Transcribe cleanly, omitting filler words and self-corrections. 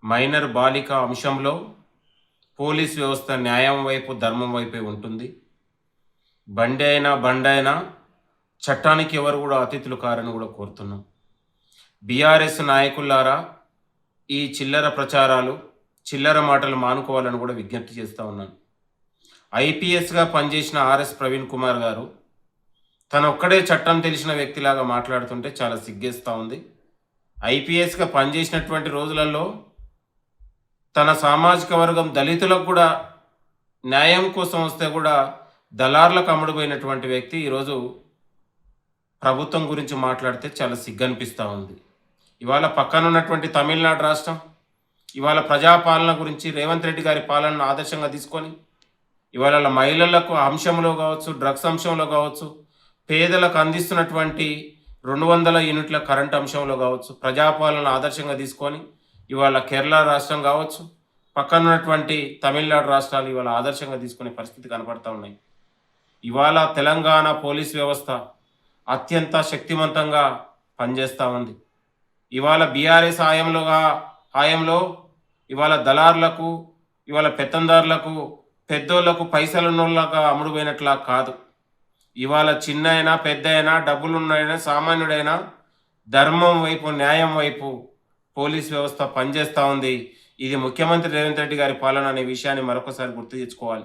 Minor బాలిక అంశంలో police వ్యవస్థ న్యాయం వైపు ధర్మం వైపే ఉంటుంది. బండి అయినా బండైనా చట్టానికి ఎవరు కూడా అతిథులు కారని కూడా కోరుతున్నాం. బీఆర్ఎస్ నాయకులారా, ఈ చిల్లర ప్రచారాలు, చిల్లర మాటలు మానుకోవాలని కూడా విజ్ఞప్తి చేస్తూ ఉన్నాను. ఐపీఎస్గా పనిచేసిన ఆర్ఎస్ ప్రవీణ్ కుమార్ గారు తనొక్కడే చట్టం తెలిసిన వ్యక్తిలాగా మాట్లాడుతుంటే చాలా సిగ్గేస్తూ ఉంది. ఐపీఎస్గా పనిచేసినటువంటి రోజులలో తన సామాజిక వర్గం దళితులకు కూడా న్యాయం కోసం వస్తే కూడా దళార్లకు అమ్ముడుపోయినటువంటి వ్యక్తి ఈరోజు ప్రభుత్వం గురించి మాట్లాడితే చాలా సిగ్గనిపిస్తూ ఉంది. ఇవాళ పక్కన ఉన్నటువంటి తమిళనాడు రాష్ట్రం ఇవాళ ప్రజాపాలన గురించి రేవంత్ రెడ్డి గారి పాలనను ఆదర్శంగా తీసుకొని ఇవాళ మహిళలకు అంశంలో కావచ్చు, డ్రగ్స్ అంశంలో కావచ్చు, పేదలకు అందిస్తున్నటువంటి 200 యూనిట్ల కరెంట్ అంశంలో కావచ్చు, ప్రజాపాలన ఆదర్శంగా తీసుకొని ఇవాళ కేరళ రాష్ట్రం కావచ్చు, పక్కన ఉన్నటువంటి తమిళనాడు రాష్ట్రాలు ఇవాళ ఆదర్శంగా తీసుకునే పరిస్థితి కనపడతా ఉన్నాయి. ఇవాళ తెలంగాణ పోలీస్ వ్యవస్థ అత్యంత శక్తివంతంగా పనిచేస్తూ ఉంది. ఇవాళ బీఆర్ఎస్ హాయంలో ఇవాళ దళార్లకు, ఇవాళ పెత్తందారులకు, పెద్దోళ్లకు, పైసలున్నోళ్ళగా అమ్ముడుపోయినట్లా కాదు. ఇవాళ చిన్న అయినా పెద్ద అయినా డబ్బులున్నైనా సామాన్యుడైనా ధర్మం వైపు, న్యాయం వైపు పోలీస్ వ్యవస్థ పనిచేస్తూ ఉంది. ఇది ముఖ్యమంత్రి రేవంత్ రెడ్డి గారి పాలన అనే విషయాన్ని మరొకసారి గుర్తు తెచ్చుకోవాలి.